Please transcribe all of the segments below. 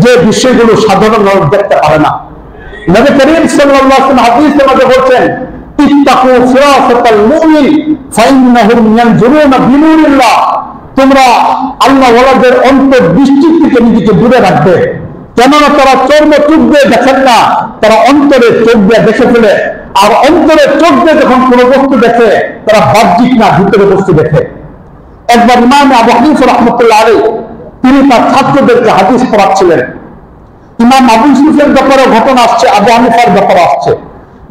যে বিষয়গুলো সাধারণ মানুষ দেখতে পারে না। নবী করিম সাল্লাল্লাহু আলাইহি ওয়াসাল্লাম হাদিসের মধ্যে বলছেন, ইত্তাকু ফিরাসাতাল মুমিন ফাইন্নাহুম ইয়ানজুরুনা বিনুরিল্লাহ, তোমরা আল্লাহ ওয়ালাদের অন্তর্দৃষ্টি থেকে নিজেকে দূরে রাখবে, কেননা তারা চর্ম চোখ দিয়ে দেখেন না, তারা অন্তরে চোখ দিয়ে দেখে ফেলে। আর অন্তরে চোখ দিয়ে যখন কোনো বস্তু দেখে, তারা বাহ্যিক না, ভিতরে বস্তু দেখে। একবার ইমাম আবু হানিফা রাহমাতুল্লাহ আলাইহি তিনি তার ছাত্রদেরকে হাদিস পড়াচ্ছিলেন। ইমাম আবু ইউসুফের ব্যাপারে ঘটনা আসছে, আবু হানিফার ব্যাপারে আসছে,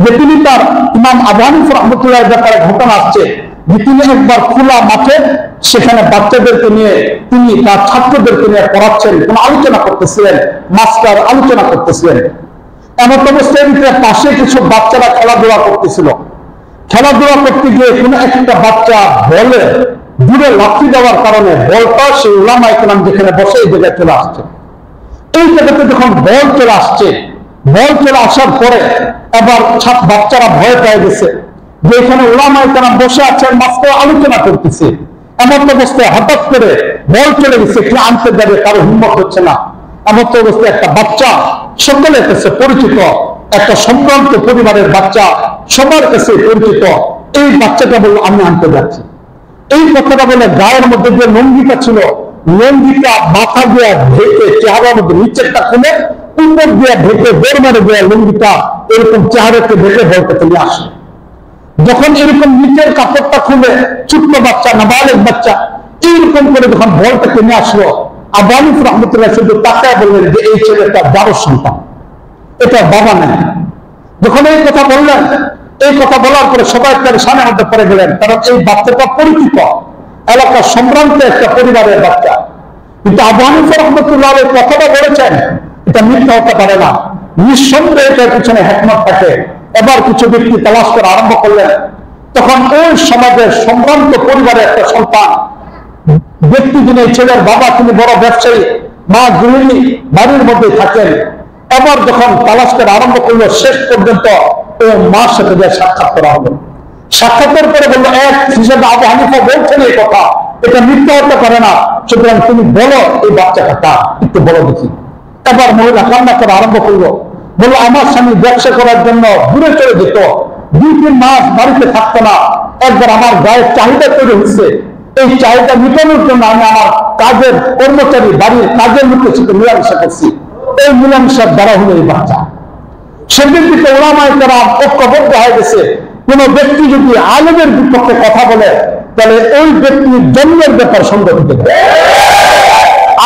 যে তিনি তার ইমাম আবু হানিফা রাহমাতুল্লাহর ব্যাপারে ঘটনা আসছে যে তিনি একবার খোলা মাঠে সেখানে বাচ্চাদেরকে নিয়ে তিনি তার ছাত্রদেরকে নিয়ে পড়াচ্ছেন, কোন আলোচনা করতেছিলেন, মাস্টার আলোচনা করতেছিলেন। এমন অবস্থায় পাশে কিছু বাচ্চারা খেলাধুলা করতেছিল। খেলাধুলা করতে গিয়ে কোন একটা বাচ্চা বলে দূরে লাথি দেওয়ার কারণে বলটা সেই উলামায়ে কেরাম যেখানে বসে এই জায়গায় চলে আসছে। এই জায়গাতে যখন বল চলে আসছে, বল চলে আসার পরে এবার বাচ্চারা ভয় পেয়ে গেছে যে এখানে উলামায়ে কেরাম বসে আছেন, মাস্টার আলোচনা করতেছে। এমন অবস্থায় হঠাৎ করে বল চলে গেছে, কি আনতে যাবে কারো হিম্মত হচ্ছে না। এমন অবস্থায় একটা বাচ্চা, সকলের কাছে পরিচিত, একটা সম্ভ্রান্ত পরিবারের বাচ্চা, সবার কাছে পরিচিত, এই বাচ্চাটা বলল আমি আনতে যাচ্ছি। এই কথাটা বলে গায়ের মধ্যে যে লঙ্গিটা ছিল, লঙ্গিটা মাথা দিয়ে ঢেকে, চেহারার মধ্যে নিচেরটা খুলে উপর দিয়ে ঢেকে বের মারে দিয়ে লঙ্গিটা এরকম চেহারাকে ঢেকে বলতে নিয়ে আসে। যখন এরকম নিচের কাপড়টা খুলে ছোট্ট বাচ্চা, নাবালেগ বাচ্চা এইরকম করে যখন বলটাকে নিয়ে আসলো, আবু হানিফা রাহমাতুল্লাহ শুধু তাকায় বললেন যে এই ছেলেটা বড় সন্তান, এটা বাবা নেই। যখন এই কথা বললেন, এই কথা বলার পরে সবাই তার সামনের মধ্যে পড়ে গেলেন, কারণ এই বাচ্চাটা পরিচিত, এলাকার সম্ভ্রান্ত একটা পরিবারের বাচ্চা। কিন্তু আবু হানিফা রাহমাতুল্লাহ আলাইহি কথাটা বলেছেন, এটা মিথ্যা হতে পারে না, নিঃসন্দেহে এটার পিছনে হিকমত থাকে। এবার কিছু ব্যক্তি তালাশ করা আরম্ভ করলেন। তখন ওই সমাজের সম্ভ্রান্ত পরিবারের একটা সন্তান ব্যক্তি, যিনি ছেলের বাবা, তিনি বড় ব্যবসায়ী, মা গৃহিণী, বাড়ির মধ্যে থাকেন। এবার যখন তালাশ করা আরম্ভ করলো, শেষ পর্যন্ত ও মার সাথে যে সাক্ষাৎ করা হলো। সাক্ষাতের পরে বললো, এক হিসেবে আবু হানিফা বলছেন এই কথা, এটা মিথ্যা হতে পারে না, সুতরাং তুমি বলো এই বাচ্চাটা কার, একটু বলো দেখি। এবার মহিলা কান্না করা আরম্ভ করলো, বললো আমার স্বামী ব্যবসা করার জন্য দূরে চলে যেত, 2-3 মাস বাড়িতে থাকতো না। একবার আমার গায়ের চাহিদা তৈরি হচ্ছে, এই চাহিদা মিটানোর জন্য আমি আমার কাজের কর্মচারী, বাড়ির কাজের লোকের সাথে মিলামেশা করছি, এই মিলামেশার দ্বারা হলো এই বাচ্চা। সেদিন থেকে উলামায়ে কেরাম ঐক্যবদ্ধ হয়ে গেছে, কোন ব্যক্তি যদি আলেমের বিপক্ষে কথা বলে তাহলে ওই ব্যক্তির জন্মের ব্যাপার সন্দেহ হতে পারে।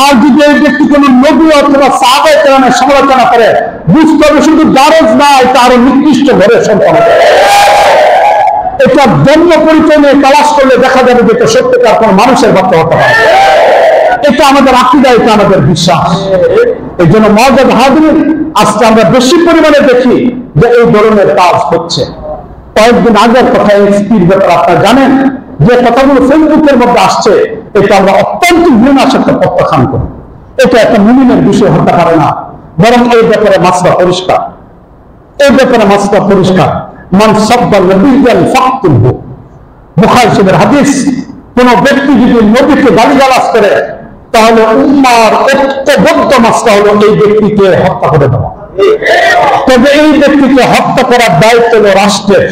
আর যদি এই ব্যক্তি কোন নবী অথবা সাহাবায়ে কেরামের সমালোচনা করে, বুঝতে হবে শুধু দারজ না, এটা আরো নিকৃষ্ট ঘরের সন্তান। এটা জন্ম পরিচয় নিয়ে তালাশ করলে দেখা যাবে যে এটা সত্যিকার কোন মানুষের বাচ্চা হতে পারে। এটা আমাদের আকীদা, এটা আমাদের বিশ্বাস। এই জন্য মুআজ্জাজ হাজিরিন, আজকে আমরা বেশি পরিমাণে দেখি যে এই ধরনের কাজ হচ্ছে। কয়েকদিন আগের কথা, এক্সপির ব্যাপারে আপনারা জানেন, যে কথাগুলো ফেসবুকের মধ্যে আসছে, এটা আমরা অত্যন্ত ঘৃণার সাথে প্রত্যাখ্যান করি। এটা একটা মুমিনের বিষয় হতে পারে না, বরং এই ব্যাপারে মাসলা পরিষ্কার। এই ব্যাপারে মাসলা পরিষ্কার, মান সাব্বা নবিয়্যান ফাকতুলহু, বুখারী শরীফের হাদিস। কোন ব্যক্তি যদি নবীকে গালিগালাজ করে, তাহলে উম্মাহর ঐক্যবদ্ধ মাসলা হলো এই ব্যক্তিকে হত্যা করে দেওয়া। তবে এই ব্যক্তিকে হত্যা করার দায়িত্ব হলো রাষ্ট্রের।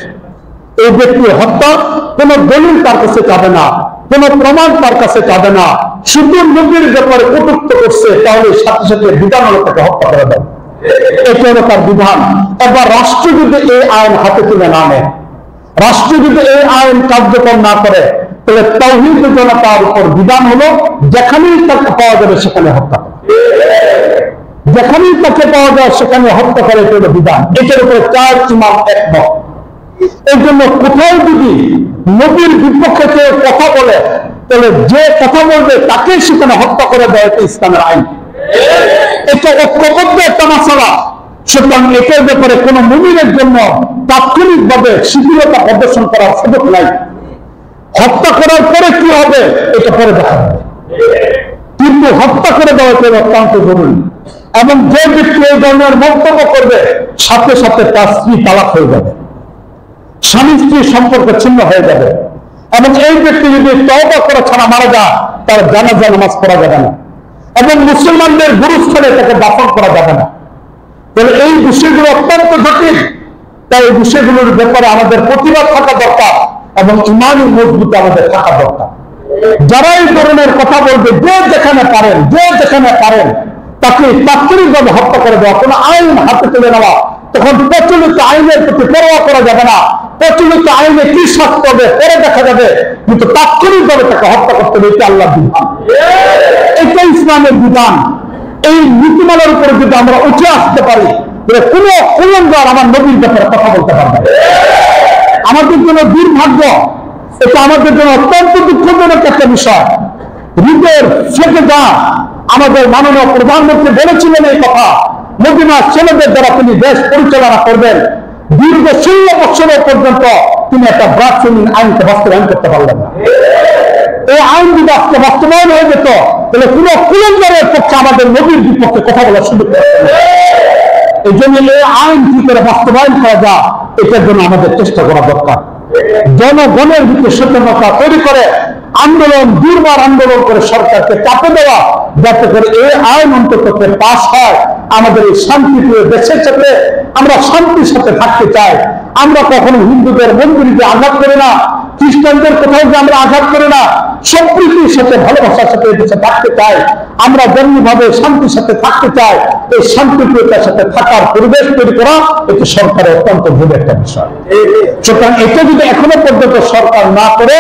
এই ব্যক্তির হত্যা কোন দলিল তার কাছে যাবে না, কোন প্রমাণ তার কাছে যাবে না, শুধু নবীর ব্যাপারে কটূক্ত করছে, তাহলে সাথে সাথে বিধান হলো তাকে হত্যা করে দেয়। এটা হলো তার বিধান। এবার রাষ্ট্র যদি এই আইন হাতে তুলে না নেয়, রাষ্ট্র যদি এই আইন কার্যকর না করে, তাহলে তাওহীদ জনতার উপর বিধান হলো যেখানেই তাকে পাওয়া যাবে সেখানে হত্যা করে, যেখানেই তাকে পাওয়া যায় সেখানে হত্যা করে, এটা হলো বিধান। এটার উপরে 4 ইমাম একমত। এই জন্য কোথাও যদি নবীর বিপক্ষে কেউ কথা বলে, তাহলে যে কথা বলবে তাকে সেখানে হত্যা করে দেয়, এটা ইসলামের আইন। এটা ঐক্যবদ্ধ একটা মাসলা। সুতরাং এটার ব্যাপারে কোন মুমিনের জন্য তাৎক্ষণিকভাবে শিথিলতা প্রদর্শন করার সুযোগ নাই। হত্যা করার পরে কি হবে এটা পরে দেখা যাবে, কিন্তু হত্যা করে দেওয়া অত্যন্ত জরুরি। এবং যে ব্যক্তি এই ধরনের মন্তব্য করবে, সাথে সাথে তার স্ত্রী তালাক হয়ে যাবে, স্বামী স্ত্রীর সম্পর্ক ছিন্ন হয়ে যাবে। এবং এই ব্যক্তি যদি তওবা করা ছাড়া মারা যায়, তার জানাজা নামাজ পড়া যাবে না। এবং মুসলমানদের গুরুস্থানে তাকে দাফন করা যাবে না। তাহলে এই বিষয়গুলো অত্যন্ত জটিল। তাই এই বিষয়গুলোর ব্যাপারে আমাদের প্রতিবাদ থাকা দরকার এবং ইমানি মজবুত আমাদের থাকা দরকার। যারা এই ধরনের কথা বলবে, যে যেখানে পারেন তাকে তাৎক্ষণিকভাবে হত্যা করে দেওয়া, কোনো আইন হাতে তুলে নেওয়া, তখন প্রচলিত আইনের প্রতি পরোয়া করা যাবে না। প্রচলিত আইনে কি শাস্তি হবে পরে দেখা যাবে, কিন্তু তাৎক্ষণিকভাবে তাকে হত্যা করতে হবে। এটা আল্লাহর বিধান, এটা ইসলামের বিধান। এই নীতিমালার উপরে যদি আমরা উঠে আসতে পারি, কোন কুলঙ্গার আমার নবীর ব্যাপারে কথা বলতে পারবে। আমাদের জন্য দুর্ভাগ্য, এটা আমাদের জন্য অত্যন্ত দুঃখজনক একটা বিষয়। হৃদয়ের ফেটে যা আমাদের মাননীয় প্রধানমন্ত্রী বলেছিলেন এই কথা, মদিনার ছেলেদের দ্বারা তিনি দেশ পরিচালনা করবেন, দীর্ঘ 16 বছরের পর্যন্ত তিনি একটা ব্রাকসিন আইনকে বাস্তবায়ন করতে পারলেন না। এই আইন যদি আজকে বাস্তবায়ন হয়ে যেত, তাহলে কোন কুলঙ্গারের পক্ষে আমাদের নবীর বিপক্ষে কথা বলার সুযোগ করতেন না। এই জন্য এই আইন কি করে বাস্তবায়ন করা যায়, এটার জন্য আমাদের চেষ্টা করা দরকার। জনগণের ভিতরে সচেতনতা তৈরি করে আন্দোলন, দুর্বার আন্দোলন করে সরকারকে চাপে দেওয়া, যাতে করে এই আইন অন্তত পাস হয়। আমাদের এই শান্তিপ্রিয় দেশের সাথে আমরা শান্তির সাথে থাকতে চাই। আমরা কখনো হিন্দুদের মন্দিরে আঘাত করি না, খ্রিস্টানদের কোথাও যে আমরা আঘাত করি না, সম্প্রীতির সাথে ভালোবাসার সাথে এই দেশে থাকতে চাই। আমরা যেমনিভাবে শান্তির সাথে থাকতে চাই, এই শান্তিপ্রিয়তার সাথে থাকার পরিবেশ তৈরি করা এটি সরকারের অত্যন্ত ভুল একটা বিষয়। সুতরাং এটা যদি এখনো পর্যন্ত সরকার না করে,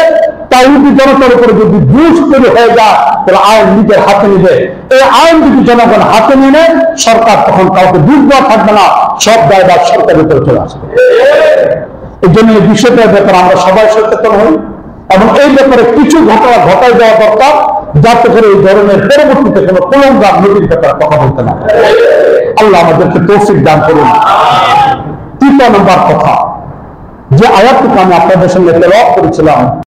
তাওহীদি জনতার উপরে যদি বুঝ তৈরি হয়ে যায়, তাহলে আইন নিজের হাতে নিবে। এই আইন যদি জনগণ হাতে নিয়ে নেয়, সরকার তখন কাউকে বুঝ দেওয়া থাকবে না, সব দায়ভার সরকারের উপরে চলে আসবে। এই জন্য এই বিষয়টার ব্যাপারে আমরা সবাই সচেতন হই এবং এই ব্যাপারে কিছু ঘটনা ঘটাই দেওয়া দরকার, যাতে করে এই ধরনের পরবর্তীতে কোনো কুলঙ্গার নবীর ব্যাপারে কথা বলতে না। আল্লাহ আমাদেরকে তৌফিক দান করুন। 3 নম্বর কথা, যে আয়াতটুকু আমি আপনাদের সঙ্গে তেলাওয়াত করেছিলাম,